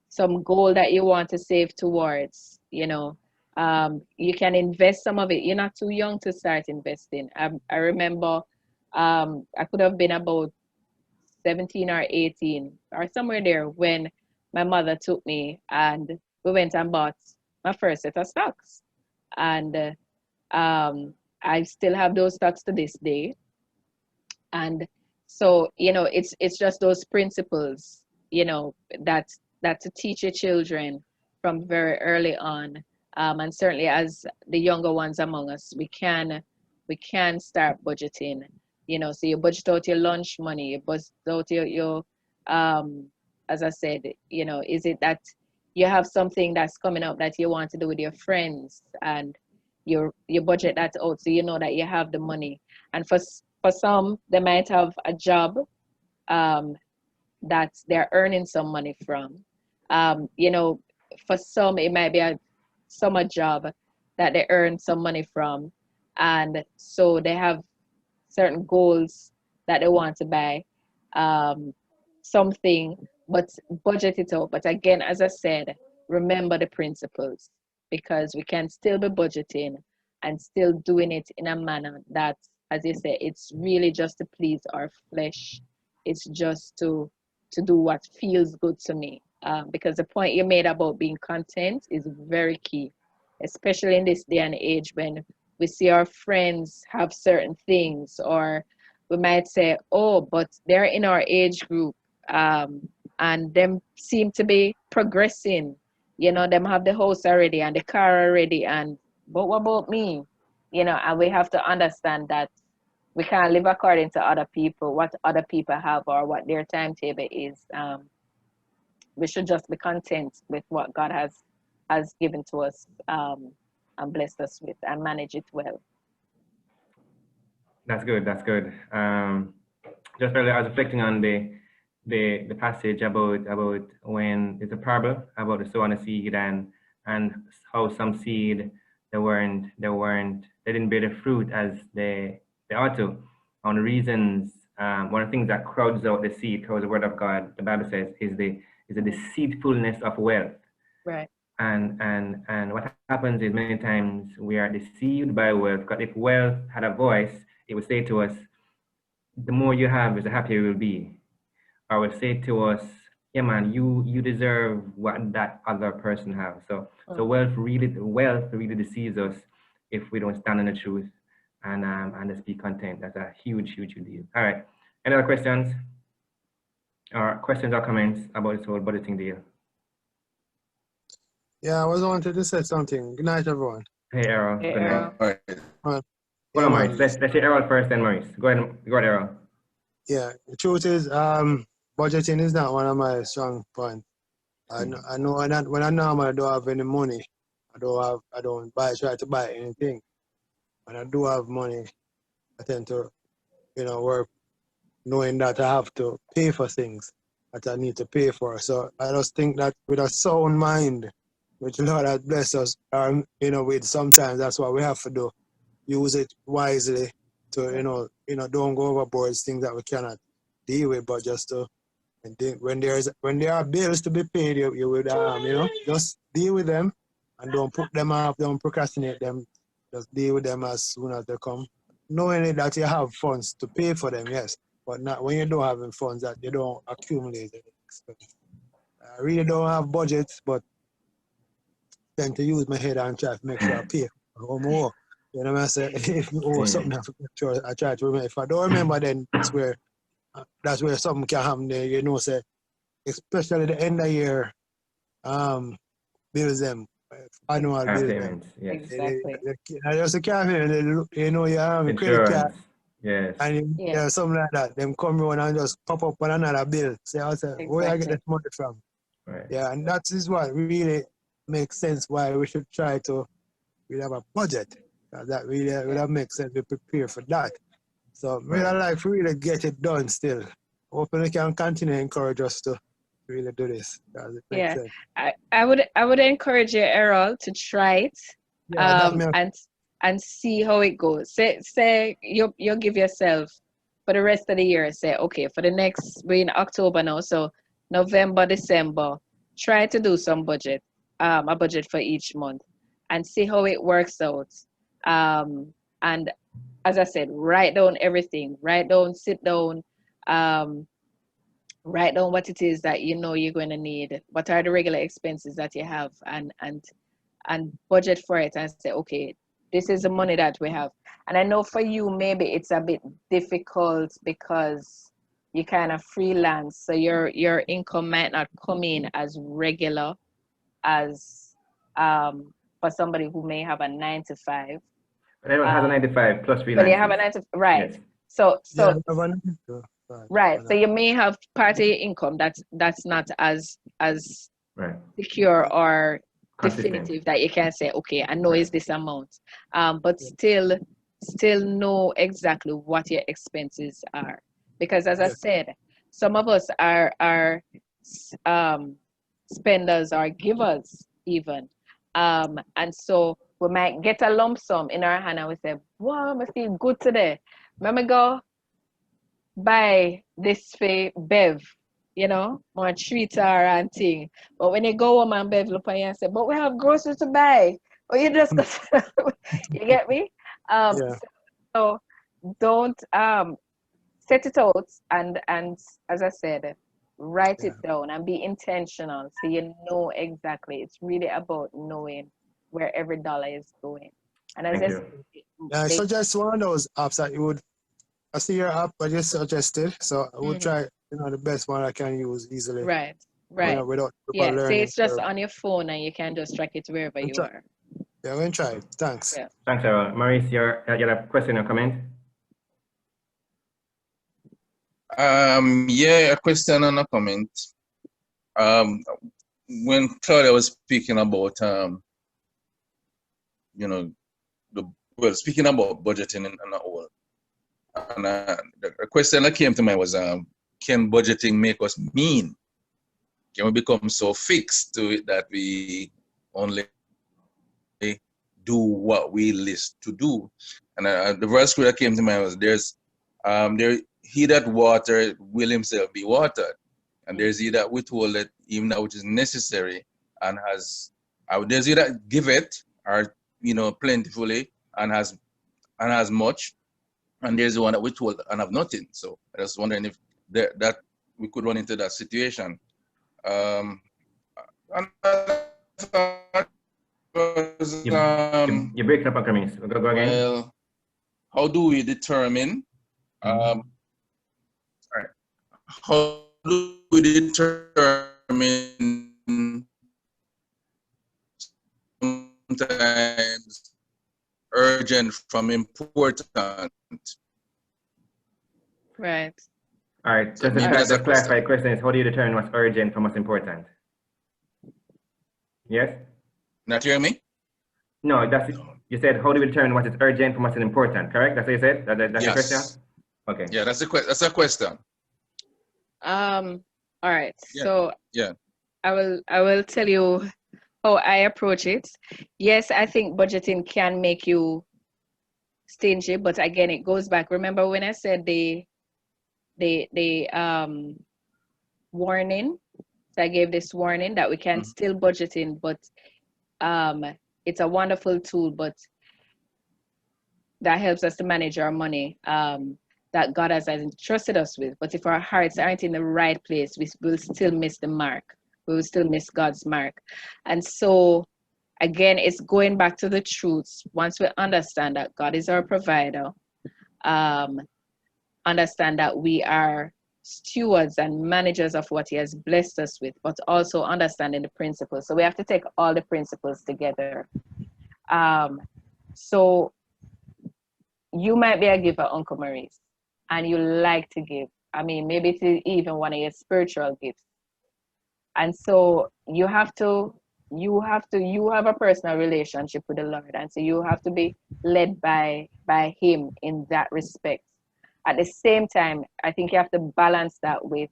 some goal that you want to save towards? You can invest some of it. You're not too young to start investing. I remember I could have been about 17 or 18 or somewhere there when my mother took me and we went and bought my first set of stocks. And I still have those stocks to this day. And so, it's just those principles, that to teach your children from very early on. And certainly as the younger ones among us, we can start budgeting, so you budget out your lunch money, you budget out your as I said, is it that you have something that's coming up that you want to do with your friends and you budget that out so you know that you have the money. And for some, they might have a job that they're earning some money from. For some, it might be a summer job that they earn some money from. And so they have certain goals that they want to buy something, but budget it out. But again, as I said, remember the principles, because we can still be budgeting and still doing it in a manner that, as you say, it's really just to please our flesh. It's just to do what feels good to me. Because the point you made about being content is very key, especially in this day and age when we see our friends have certain things, or we might say, oh, but they're in our age group and them seem to be progressing. Them have the house already and the car already, but what about me? And we have to understand that we can't live according to other people, what other people have or what their timetable is. We should just be content with what God has given to us and blessed us with, and manage it well. That's good. Just earlier, I was reflecting on the passage about when it's a parable about the sower and the seed, and how some seed they didn't bear the fruit as they ought to. On the reasons, one of the things that crowds out the seed, crowds the word of God, the Bible says, is the deceitfulness of wealth. Right. And what happens is many times we are deceived by wealth. Because if wealth had a voice, it would say to us, the more you have is the happier you will be. Or would say to us, yeah man, you deserve what that other person has. So wealth really deceives us if we don't stand in the truth and just be content. That's a huge deal. All right. Any other questions? Or questions or comments about this whole budgeting deal? Yeah, I was wanted to say something. Good night, everyone. Hey Errol. Hey, Good night. Errol. Hold on, Maurice. Let's say Errol first, then Maurice. Go ahead, Errol. Yeah, the truth is, budgeting is not one of my strong points. I know when I normally don't have any money, I don't try to buy anything. When I do have money, I tend to, work knowing that I have to pay for things that I need to pay for. So I just think that with a sound mind, which the Lord has blessed us, with sometimes that's what we have to do. Use it wisely to, don't go overboard things that we cannot deal with, but just to, and when there are bills to be paid, you would, just deal with them and don't put them off, don't procrastinate them, just deal with them as soon as they come. Knowing that you have funds to pay for them, yes, but not when you don't have funds that you don't accumulate any expense. I really don't have budgets, but tend to use my head and try to make sure I pay for more. You know what I'm saying? If you owe something, I have to make sure I try to remember. If I don't remember, then that's where something can happen there, say, especially the end of year bills them, annual bills them. Yes. Exactly. I just can't hear, you have a credit card. Yes. And something like that. Them come around and just pop up on another bill. Say, where I get this money from? Right. Yeah, and that is what really makes sense why we should try to really have a budget. That really would make sense to prepare for that. So really like to really get it done still. Hopefully can continue to encourage us to really do this. It makes sense. I would encourage you, Errol, to try it and see how it goes. Say you give yourself for the rest of the year, say, okay, for the next, we're in October now, so November, December, try to do some budget, a budget for each month and see how it works out. And as I said, write down everything, sit down, write down what it is that you're going to need, what are the regular expenses that you have, and budget for it and say, okay, this is the money that we have. And I know for you, maybe it's a bit difficult because you kind of freelance, so your income might not come in as regular as for somebody who may have a 9-to-5. But everyone has a 9-to-5 plus freelance. But you have a 9 to right. Yes. So right. So you may have part of your income that's not as secure or definitive that you can say, okay, I know it's this amount. But still know exactly what your expenses are. Because as I said, some of us are spenders or givers even. And so we might get a lump sum in our hand and we say, wow, I feel good today. Let me go buy this for Bev, more treat her and thing. But when you go home and Bev look at you and say, but we have groceries to buy. Or you just you get me? So don't set it out and as I said, write it down and be intentional so you know exactly. It's really about knowing where every dollar is going. And as I suggest one of those apps that you would. I see your app, I just suggested, so I would try, the best one I can use easily. Right. Without learning. So it's just on your phone and you can just track it wherever you are. Yeah, we're going to try it. Thanks. Yeah. Thanks, Errol. Maurice, you have a question or comment? A question and a comment. When Claudia was speaking about, speaking about budgeting and all, and the question that came to mind was, can budgeting make us mean? Can we become so fixed to it that we only do what we list to do. And the verse that came to mind was he that watered will himself be watered, and there's he that withholdeth even that which is necessary, and there's he that giveth, or plentifully, and has much, and there's the one that withhold and have nothing. So I was wondering if that we could run into that situation. Another thought was, you're breaking up, Akamis. Go again. well, how do we determine? How do we determine sometimes urgent from important? Right. All right. So Just maybe that's to a clarify, question. the question is, how do you determine what's urgent from what's important? Yes? Not hearing me? No, that's it. You said, how do we determine what is urgent from what's important, correct? That's what you said? That's Yes. your question? Okay. Yeah, that's a question. All right. Yeah. So Yeah. I will tell you how I approach it. Yes, I think budgeting can make you stingy, but again, it goes back. Remember when I said the warning? So I gave this warning that we can still budget in, but it's a wonderful tool, but that helps us to manage our money that God has entrusted us with. But if our hearts aren't in the right place, we will still miss the mark. We will still miss God's mark. And so, again, it's going back to the truths. Once we understand that God is our provider, understand that we are stewards and managers of what he has blessed us with, but also understanding the principles. So we have to take all the principles together. So you might be a giver, Uncle Maurice, and you like to give. I mean, maybe it's even one of your spiritual gifts. And so you have a personal relationship with the Lord. And so you have to be led by him in that respect. At the same time, I think you have to balance that with,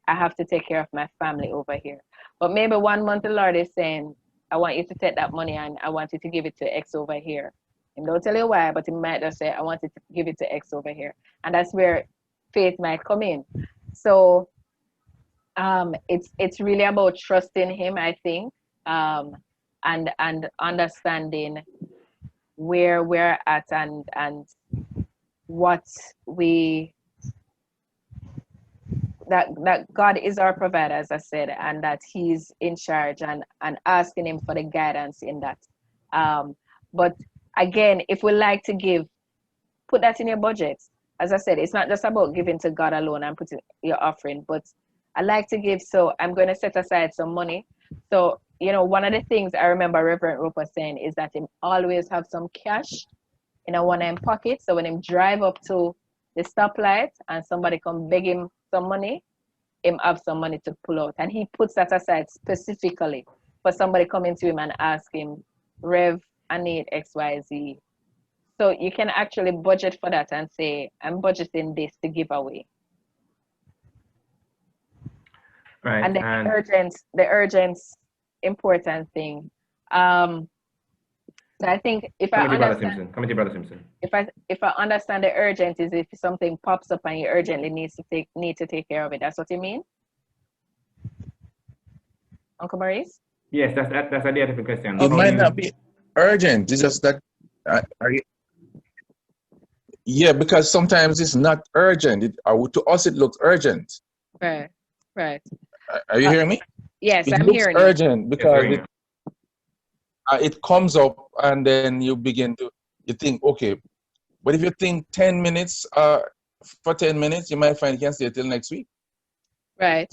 I have to take care of my family over here. But maybe 1 month the Lord is saying, I want you to take that money and I want you to give it to X over here. And don't tell you why, but he might just say, I want you to give it to X over here. And that's where faith might come in. So it's really about trusting him, I think, and understanding where we're at and what that God is our provider, as I said, and that he's in charge, and asking him for the guidance in that. But again, if we like to give, put that in your budget. As I said, it's not just about giving to God alone and putting your offering, but I like to give, so I'm going to set aside some money. So, one of the things I remember Reverend Roper saying is that him always have some cash in a one hand pocket. So when him drive up to the stoplight and somebody come beg him some money, him have some money to pull out. And he puts that aside specifically for somebody coming to him and ask him, Rev, I need XYZ. So you can actually budget for that and say, I'm budgeting this to give away. Right. And the urgent important thing. So I think if I understand, Come to Brother Simpson. if I understand the urgent is if something pops up and you urgently need to take care of it. That's what you mean, Uncle Maurice? Yes, that's a different question. It might not be urgent. It's just that yeah, because sometimes it's not urgent. To us, it looks urgent. Right. Are you hearing me? Yes, it I'm looks hearing urgent you. because it comes up and then you think, okay, but if you think 10 minutes, for 10 minutes, you might find you can stay till next week. Right.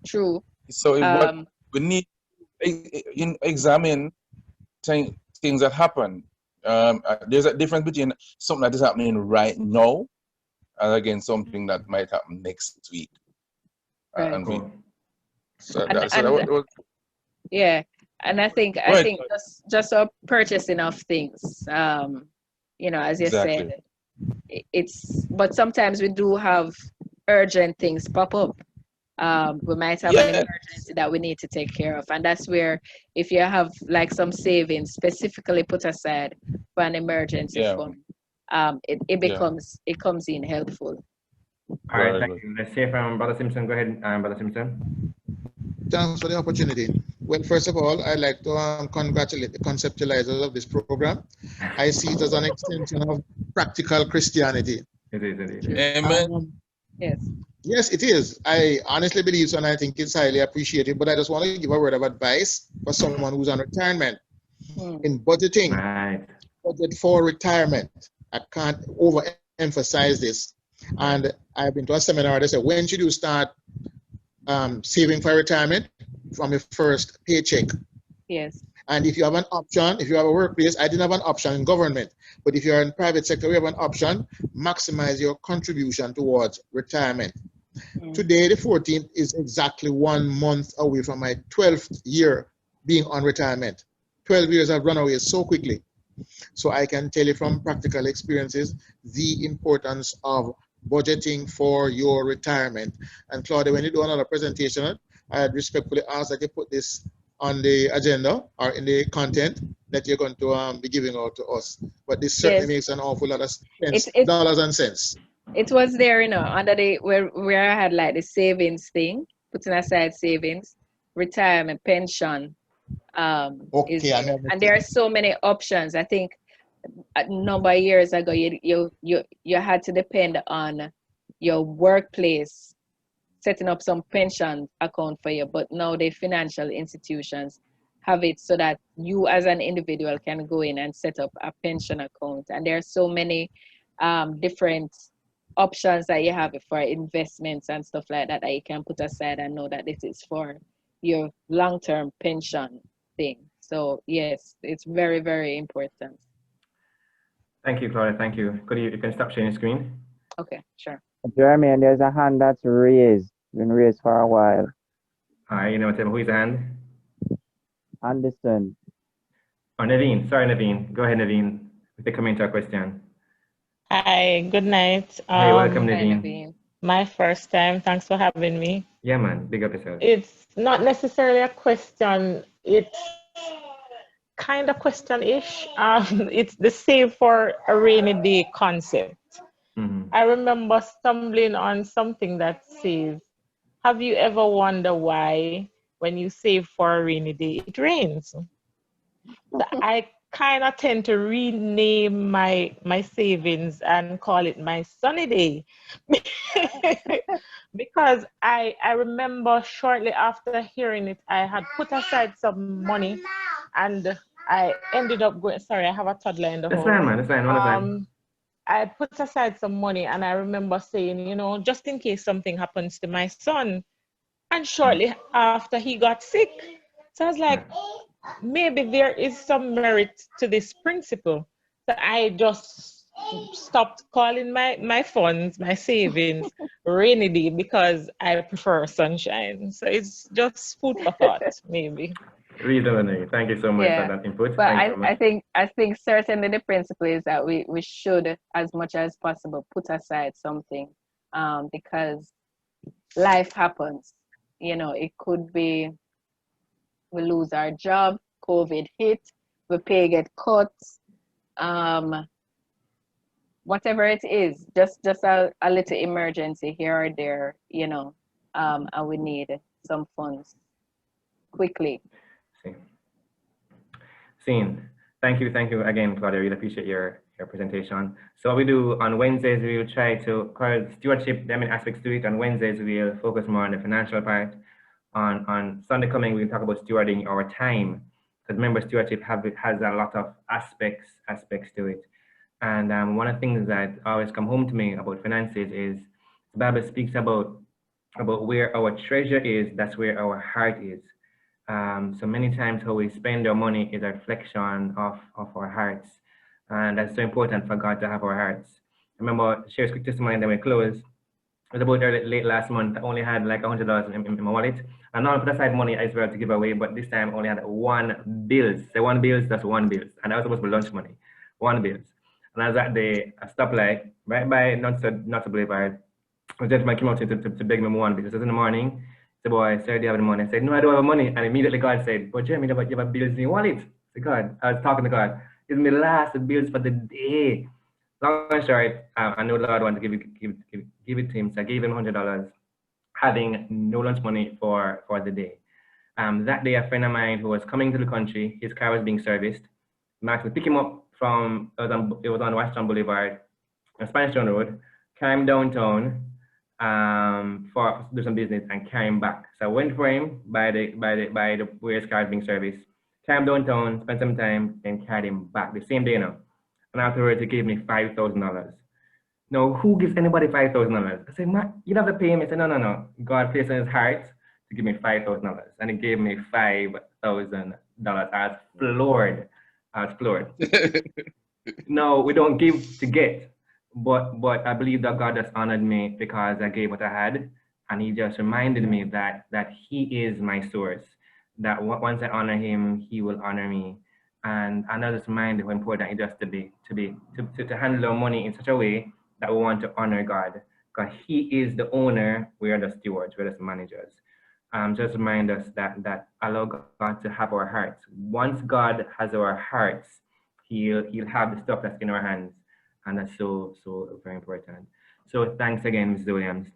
True. So what we need to examine things that happen. There's a difference between something that is happening right now and again something that might happen next week. Right. Yeah, and I think just a purchasing of things, as you exactly. said, but sometimes we do have urgent things pop up, We might have an emergency that we need to take care of. And that's where, if you have like some savings specifically put aside for an emergency fund, it comes in helpful. All right, thank you. Let's hear from Brother Simpson. Go ahead, Brother Simpson. Thanks for the opportunity. Well, first of all, I'd like to congratulate the conceptualizers of this program. I see it as an extension of practical Christianity. It is. Amen. Yes. Yes, it is. I honestly believe so, and I think it's highly appreciated. But I just want to give a word of advice for someone who's on retirement. In budgeting, budget for retirement. I can't overemphasize this. And I've been to a seminar that said, when should you start saving for retirement? From your first paycheck. Yes. And if you have an option, if you have a workplace, I didn't have an option in government, but if you're in private sector, we have an option, maximize your contribution towards retirement. Today, the 14th, is exactly 1 month away from my 12th year being on retirement. 12 years have run away so quickly. So I can tell you from practical experiences, the importance of budgeting for your retirement. And Claudia, when you do another presentation, I'd respectfully ask that you put this on the agenda or in the content that you're going to be giving out to us. But this certainly makes an awful lot of sense, dollars and cents. It was there, under the where I had like the savings thing, putting aside savings, retirement, pension. And there are so many options. I think a number of years ago, you had to depend on your workplace setting up some pension account for you, but now the financial institutions have it so that you as an individual can go in and set up a pension account. And there are so many different options that you have for investments and stuff like that you can put aside and know that this is for your long-term pension thing. So yes, it's very, very important. Thank you, Claudia. Thank you. You can stop sharing your screen? Okay, sure. Jeremy, and there's a hand that's raised. Been raised for a while. You know, tell me who's the hand? Anderson. Oh, Naveen. Sorry, Naveen. Go ahead, Naveen. If they come into a question. Hi, good night. Hey, welcome, Naveen. Naveen. My first time. Thanks for having me. Yeah, man. Big up yourself. It's not necessarily a question. It's kind of question-ish. It's the save for a rainy day concept. I remember stumbling on something that says, have you ever wondered why when you save for a rainy day, it rains? So I kind of tend to rename my savings and call it my sunny day. Because I remember shortly after hearing it, I had put aside some money and I ended up going, sorry, I have a toddler in the home. That's fine, man. That's fine. I put aside some money and I remember saying, just in case something happens to my son. And shortly after he got sick. So I was like, maybe there is some merit to this principle. So I just stopped calling my funds, my savings, rainy day because I prefer sunshine. So it's just food for thought, maybe. Reasonable. Thank you so much for that input. But I think certainly the principle is that we should, as much as possible, put aside something because life happens. It could be we lose our job, COVID hit, we pay get cut, whatever it is, just a little emergency here or there, and we need some funds quickly. Scene. Thank you again, Claudia. Really appreciate your presentation. So what we do on Wednesdays, we will try to cover stewardship, there are many aspects to it. On Wednesdays, we'll focus more on the financial part. On Sunday coming, we'll talk about stewarding our time. Because remember, stewardship has a lot of aspects to it. And one of the things that always come home to me about finances is the Bible speaks about where our treasure is, that's where our heart is. So many times how we spend our money is a reflection of our hearts. And that's so important for God to have our hearts. I remember share a quick testimony and then we close. It was about late last month. I only had like $100 in my wallet. And now I put aside money as well to give away, but this time I only had one bills. Say one bills, that's one bills. And that was supposed to be lunch money. One bills. And I was at the stoplight, right by Not So Boulevard. a gentleman came out to beg me one because it was in the morning. The boy said, "Do you have the money?" I said, "No, I don't have money." And immediately God said, "But Jeremy, you have bills in your wallet." I said, "God," I was talking to God. It's my last bills for the day. Long and short, I know the Lord wanted to give it to him, so I gave him $100, having no lunch money for the day. That day, a friend of mine who was coming to the country, his car was being serviced. I asked to pick him up from it was on Washington Boulevard, Spanish Town Road, carry him downtown for do some business and carry him back. So I went for him by the where his car is being serviced, carry him downtown, spent some time, and carried him back the same day now. And afterwards, he gave me $5,000. Now, who gives anybody $5,000? I said, "Matt, you have to pay him." He said, no. God placed in his heart to give me $5,000. And he gave me $5,000. I was floored. No, we don't give to get. But I believe that God just honored me because I gave what I had. And he just reminded me that he is my source. That once I honor him, he will honor me. And I just remind how important it is to handle our money in such a way that we want to honor God, because he is the owner, we are the stewards, we're the managers. Just remind us that allow God to have our hearts. Once God has our hearts, he'll have the stuff that's in our hands, and that's so very important. So thanks again, Mrs. Williams.